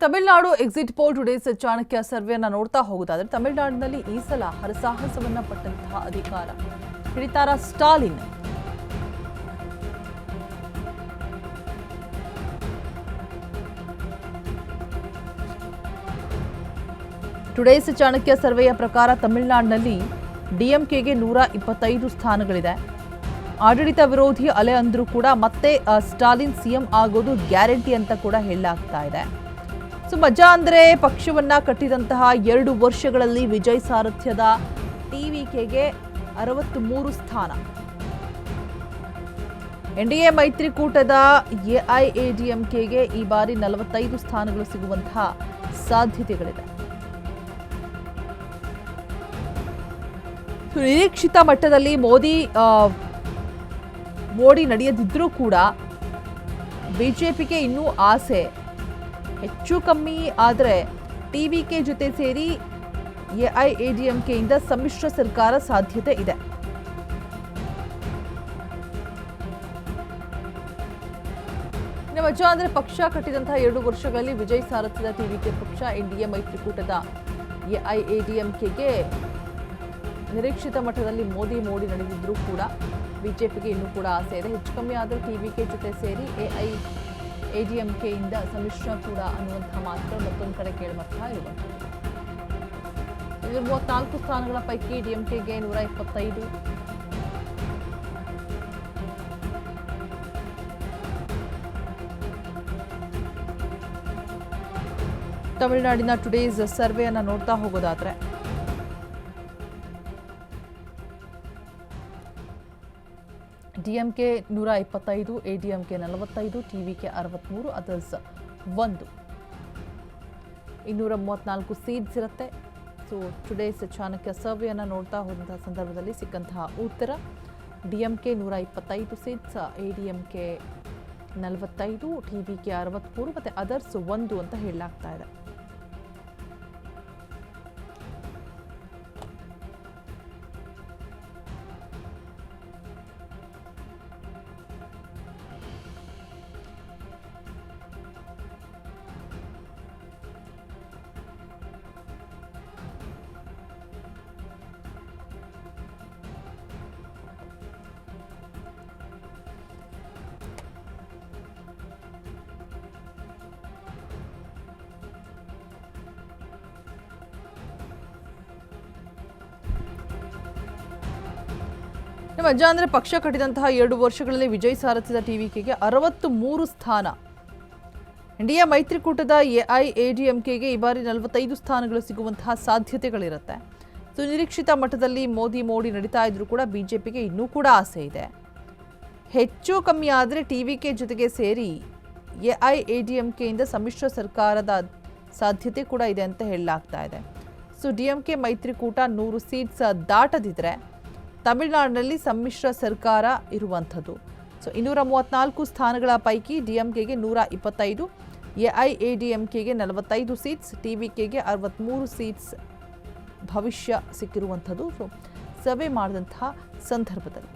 Tamil Nadu exit poll today's Chanakya ಸರ್ವೆಯನ್ನ ನೋಡ್ತಾ ಹೋಗುವುದಾದ್ರೆ ತಮಿಳುನಾಡಿನಲ್ಲಿ ಈ ಸಲ ಹರಸಾಹಸವನ್ನ ಪಟ್ಟಂತಹ ಅಧಿಕಾರ ಹಿಡಿತಾರ ಸ್ಟಾಲಿನ್. ಟುಡೇಸ್ ಚಾಣಕ್ಯ ಸರ್ವೆಯ ಪ್ರಕಾರ ತಮಿಳುನಾಡಿನಲ್ಲಿ ಡಿಎಂಕೆಗೆ 125 ಸ್ಥಾನಗಳಿದೆ. ಆಡಳಿತ ವಿರೋಧಿ ಅಲೆ ಅಂದ್ರೂ ಕೂಡ ಮತ್ತೆ ಸ್ಟಾಲಿನ್ ಸಿಎಂ ಆಗೋದು ಗ್ಯಾರಂಟಿ ಅಂತ ಕೂಡ ಹೇಳಲಾಗ್ತಾ ಇದೆ. ಸೊ ಮಜಾ ಅಂದ್ರೆ ಪಕ್ಷವನ್ನ ಕಟ್ಟಿದಂತಹ 2 ವರ್ಷಗಳಲ್ಲಿ ವಿಜಯ್ ಸಾರಥ್ಯದ ಟಿವಿಕೆಗೆ 63 ಸ್ಥಾನ. ಎನ್ಡಿಎ ಮೈತ್ರಿಕೂಟದ ಎಐಎಡಿಎಂಕೆಗೆ ಈ ಬಾರಿ 45 ಸ್ಥಾನಗಳು ಸಿಗುವಂತಹ ಸಾಧ್ಯತೆಗಳಿದೆ. ನಿರೀಕ್ಷಿತ ಮಟ್ಟದಲ್ಲಿ ಮೋಡಿ ನಡೆಯದಿದ್ರೂ ಕೂಡ ಬಿಜೆಪಿಗೆ ಇನ್ನೂ ಆಸೆ. ಹೆಚ್ಚು ಕಮ್ಮಿ ಆದರೆ ಟಿವಿಕೆ ಜೊತೆ ಸೇರಿ ಎಐಎಡಿಎಂಕೆಯಿಂದ ಸಮ್ಮಿಶ್ರ ಸರ್ಕಾರ ಸಾಧ್ಯತೆ ಇದೆ. ಮಜಾ ಅಂದ್ರೆ ಪಕ್ಷ ಕಟ್ಟಿದಂತಹ 2 ವರ್ಷಗಳಲ್ಲಿ ವಿಜಯ್ ಸಾರಥ್ಯದ ಟಿವಿಕೆ ಪಕ್ಷ ಎನ್ಡಿಎ ಮೈತ್ರಿಕೂಟದ ಎಐಎಡಿಎಂಕೆಗೆ ನಿರೀಕ್ಷಿತ ಮಟ್ಟದಲ್ಲಿ ಮೋಡಿ ನಡೆದಿದ್ರೂ ಕೂಡ ಬಿಜೆಪಿಗೆ ಇನ್ನೂ ಕೂಡ ಆಸೆ ಇದೆ. ಹೆಚ್ಚು ಕಮ್ಮಿ ಆದರೆ ಟಿವಿಕೆ ಜೊತೆ ಸೇರಿ ಎಐಎಡಿಎಂಕೆಯಿಂದ ಸಮ್ಮಿಶ್ರ ಕೂಡ ಅನ್ನುವಂತಹ ಮಾತುಗಳು ಮತ್ತೊಂದು ಕಡೆ ಕೇಳಿಬರ್ತಾ ಇರುವಂಥದ್ದು. 34 ಸ್ಥಾನಗಳ ಪೈಕಿ ಡಿಎಂಕೆಗೆ 125, ತಮಿಳುನಾಡಿನ ಟುಡೇಸ್ ಸರ್ವೆಯನ್ನು ನೋಡ್ತಾ ಹೋಗೋದಾದ್ರೆ DMK 125, ADMK 45, TVK 63, others 1. 234 seats ಇರುತ್ತೆ. ಸೊ ಟುಡೇಸ್ ಚಾಣಕ್ಯ ಸರ್ವೆಯನ್ನು ನೋಡ್ತಾ ಹೋದಂತಹ ಸಂದರ್ಭದಲ್ಲಿ ಸಿಕ್ಕಂತಹ ಉತ್ತರ ಡಿಎಂಕೆ 125 ಸೀಟ್ಸ್, ಎಡಿಎಂಕೆ 45, ಟಿವಿಕೆ 63 ಮತ್ತು ಅದರ್ಸ್ 1 ಅಂತ ಹೇಳಲಾಗ್ತಾ ಇದೆ. ಮಜಾ ಅಂದ್ರೆ ಪಕ್ಷ ಕಟ್ಟಿದಂತಹ 2 ವರ್ಷಗಳಲ್ಲಿ ವಿಜಯ್ ಸಾರಥ್ಯದ ಟಿವಿಕೆಗೆ 63 ಸ್ಥಾನ. ಎನ್ಡಿಎ ಮೈತ್ರಿಕೂಟದ ಎಐಎಡಿಎಂಕೆಗೆ ಈ ಬಾರಿ 45 ಸ್ಥಾನಗಳು ಸಿಗುವಂತಹ ಸಾಧ್ಯತೆಗಳಿರುತ್ತೆ. ಸೊ ನಿರೀಕ್ಷಿತ ಮಟ್ಟದಲ್ಲಿ ಮೋಡಿ ನಡೀತಾ ಇದ್ರೂ ಕೂಡ ಬಿಜೆಪಿಗೆ ಇನ್ನೂ ಕೂಡ ಆಸೆ ಇದೆ. ಹೆಚ್ಚು ಕಮ್ಮಿ ಆದರೆ ಟಿವಿಕೆ ಜೊತೆಗೆ ಸೇರಿ ಎಐಎಡಿಎಂಕೆಯಿಂದ ಸಮ್ಮಿಶ್ರ ಸರ್ಕಾರದ ಸಾಧ್ಯತೆ ಕೂಡ ಇದೆ ಅಂತ ಹೇಳಲಾಗ್ತಾ ಇದೆ. ಸೊ ಡಿಎಂಕೆ ಮೈತ್ರಿಕೂಟ 100 ಸೀಟ್ಸ್ ದಾಟದಿದ್ರೆ ತಮಿಳುನಾಡಿನಲ್ಲಿ ಸಮ್ಮಿಶ್ರ ಸರ್ಕಾರ ಇರುವಂಥದ್ದು. ಸೊ 234 ಸ್ಥಾನಗಳ ಪೈಕಿ ಡಿಎಂಕೆಗೆ 125, ಎಐಎಡಿಎಂಕೆಗೆ 45 ಸೀಟ್ಸ್, ಟಿವಿಕೆಗೆ 63 ಸೀಟ್ಸ್ ಭವಿಷ್ಯ ಸಿಕ್ಕಿರುವಂಥದ್ದು. ಸೊ ಸರ್ವೆ ಮಾಡಿದಂತಹ ಸಂದರ್ಭದಲ್ಲಿ